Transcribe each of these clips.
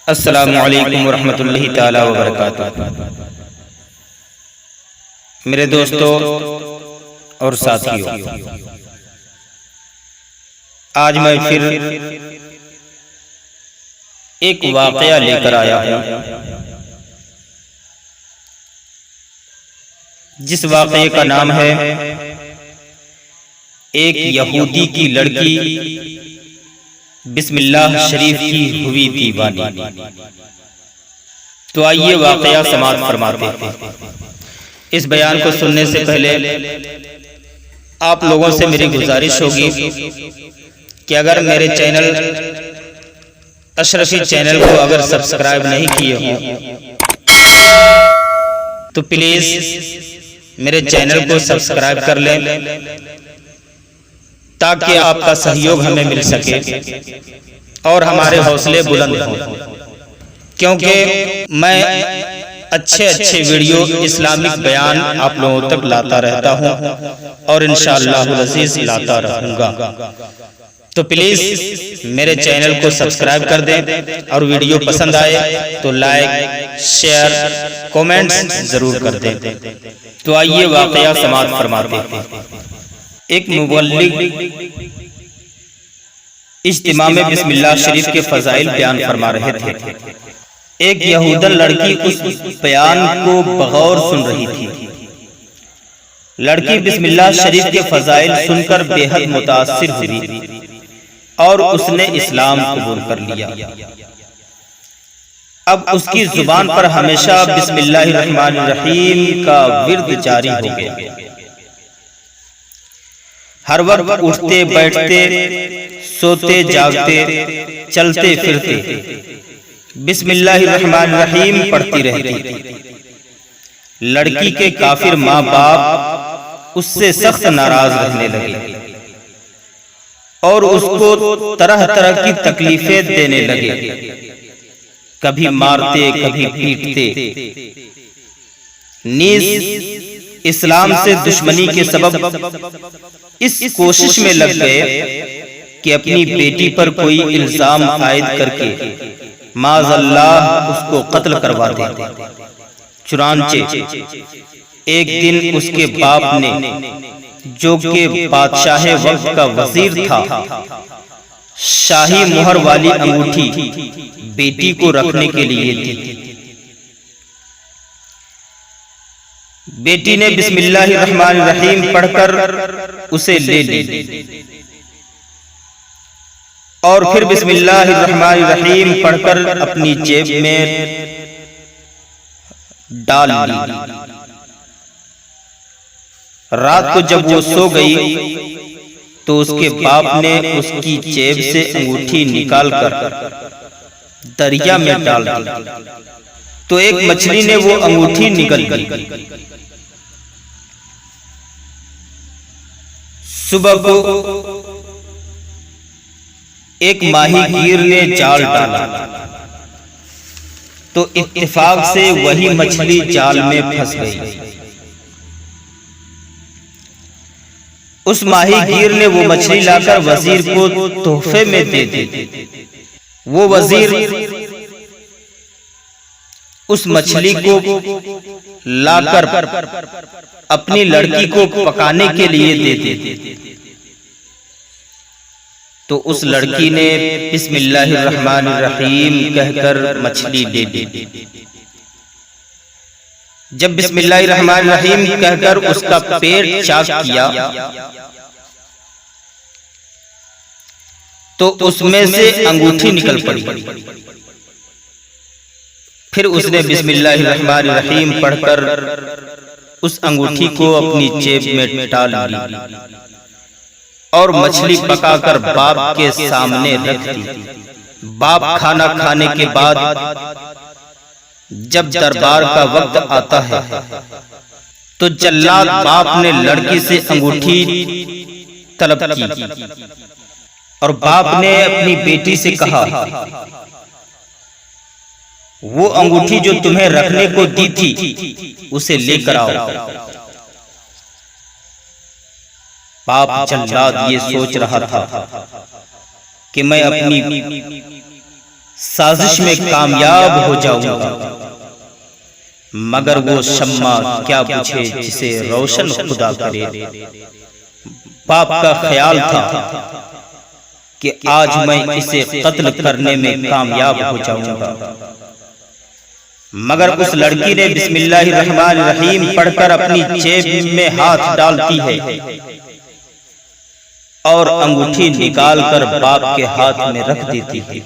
अस्सलामु अलैकुम वरहमतुल्लाहि ताला वबरकातुहू। मेरे दोस्तों और साथियों, आज मैं फिर एक वाक़या लेकर आया हूँ, जिस वाक़ये का नाम है एक यहूदी की लड़की बिस्मिल्लाह शरीफ की हुई दीवानी। तो आइए वाक़या समाप्त फरमाते हैं। इस बयान को सुनने से पहले आप लोगों से मेरी गुजारिश होगी कि अगर मेरे चैनल अशरफी चैनल को अगर सब्सक्राइब नहीं किए हो तो प्लीज मेरे चैनल को सब्सक्राइब कर लें, ताकि आपका सहयोग हमें मिल सके और हमारे हौसले बुलंद हों। क्योंकि मैं अच्छे अच्छे वीडियो इस्लामिक बयान आप लोगों तक लाता रहता हूं और इंशाअल्लाह अज़ीज़ लाता रहूंगा। तो प्लीज मेरे चैनल को सब्सक्राइब कर दें और वीडियो पसंद आए तो लाइक, शेयर, कमेंट्स जरूर कर दें। तो आइए वाक़या समाप्त फरमाते हैं। एक मुबल्लिग इज्तिमा में बिस्मिल्लाह शरीफ के फजाइल बयान फरमा रहे थे। एक यहूदन लड़की उस बयान को बगौर सुन रही थी। लड़की बिस्मिल्लाह शरीफ के फजाइल सुनकर बेहद मुतासिर हुई और उसने इस्लाम कबूल कर लिया। अब उसकी जुबान पर हमेशा बिस्मिल्लाहिर्रहमानिर्रहीम का विर्द जारी हो गया। हर वक्त उठते बैठते, सोते जागते, चलते फिरते बिस्मिल्लाहिर्रहमानिर्रहीम पढ़ती रहती। लड़की के काफिर माँ बाप उससे सख्त नाराज रहने लगे और उसको तरह तरह की तकलीफें देने लगे, कभी मारते कभी पीटते। नीज इस्लाम से दुश्मनी के सबब इस कोशिश में लग गए कि अपनी बेटी पर कोई इल्जाम आयद करके माज़अल्लाह उसको कत्ल करवा दे। चुनांचे एक दिन उसके बाप ने, जो कि बादशाह वक्त का वजीर था, शाही मुहर वाली अंगूठी बेटी को रखने के लिए दी। बेटी ने बिस्मिल्लाहिर्रहमानिर्रहीम पढ़कर उसे ले ली और फिर बिस्मिल्लाहिर्रहमानिर्रहीम पढ़कर अपनी जेब में डाल ली। रात को जब वो सो गई तो उसके बाप ने उसकी जेब से अंगूठी निकालकर दरिया में डाल दी। तो एक मछली ने वो अंगूठी निगल गई। सुबह को एक माहीगीर ने जाल डाला तो इत्तेफाक से वही मछली जाल में फंस गई। उस माहीगीर ने वो मछली लाकर वजीर को तोहफे में दे दी। वो वजीर उस मछली को लाकर अपनी लड़की को पकाने के लिए दे दी। तो उस लड़की ने बिस्मिल्लाहिर्रहमानिर्रहीम कहकर मछली ले ली। जब बिस्मिल्लाहिर्रहमानिर्रहीम कहकर उसका पेट चाक किया तो उसमें से अंगूठी निकल पड़ी। फिर उसने बिस्मिल्लाहिर्रहमानिर्रहीम पढ़कर उस अंगूठी को अपनी जेब में डाल ली और मछली पकाकर बाप के सामने रख दी। बाप खाना खाने के बाद जब दरबार का वक्त आता है तो जल्लाद बाप ने लड़की से अंगूठी तलब की और बाप ने अपनी बेटी से कहा, वो अंगूठी जो तुम्हें रखने को दी थी उसे लेकर आओ। बाप जल्लाद ये सोच रहा था कि मैं अपनी साजिश में कामयाब हो जाऊंगा, मगर वो शम्मा क्या पूछे जिसे रोशन खुदा करे। बाप का ख्याल था कि आज मैं इसे कत्ल करने में कामयाब हो जाऊंगा, मगर उस लड़की ने बिस्मिल्लाहिर्रहमानिर्रहीम पढ़कर अपनी जेब में हाथ डालती है और अंगूठी निकालकर बाप के हाथ में रख देती है।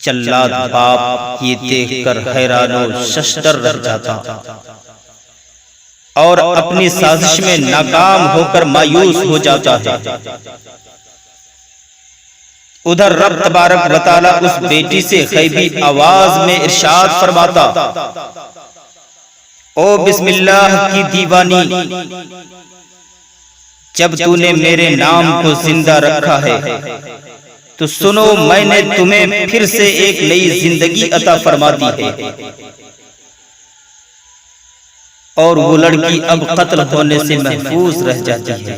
जल्लाद बाप ये देखकर हैरानो शशदर रह जाता और अपनी साजिश में नाकाम होकर मायूस हो जाता है। उधर रब तबारक व तआला उस बेटी से गैबी आवाज में इरशाद फरमाता, ओ बिस्मिल्लाह की दीवानी, जब तूने मेरे नाम को जिंदा रखा है तो सुनो, मैंने तुम्हें फिर से एक नई जिंदगी अता फरमा दी है और वो लड़की अब कत्ल होने से महफूज रह जाती है।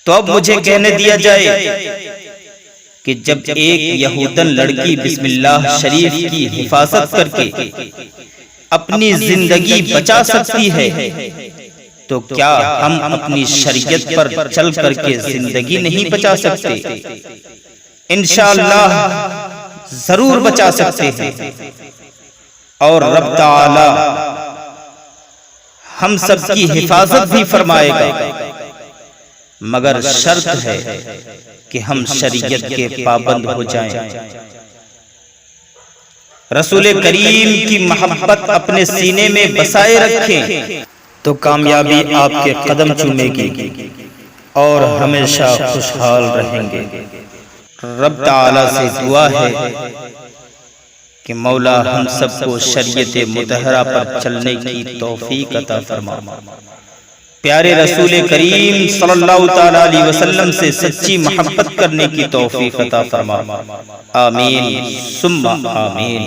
तो अब मुझे कहने दिया जाए कि जब एक यहूदन लड़की बिस्मिल्लाह शरीफ की हिफाजत करके अपनी जिंदगी बचा सकती है, तो क्या हम अपनी शरीयत पर चल करके जिंदगी नहीं बचा सकते? इंशाअल्लाह जरूर बचा सकते हैं और रब ताला हम सबकी हिफाजत भी फरमाएगा, मगर शर्त है कि हम शरीयत के पाबंद हो जाएं, रसूल करीम की मोहब्बत अपने सीने में बसाए रखें, तो कामयाबी आपके कदम चूमेगी और हमेशा खुशहाल रहेंगे। रब ताला से दुआ है कि मौला हम सबको शरीयत मुतहरा पर चलने की तौफीक अता फरमा। प्यारे रसूल करीम सल्लल्लाहु ताला अलैहि वसल्लम से सच्ची मोहब्बत करने की तौफीक अता फरमा। आमीन सुम्मा आमीन।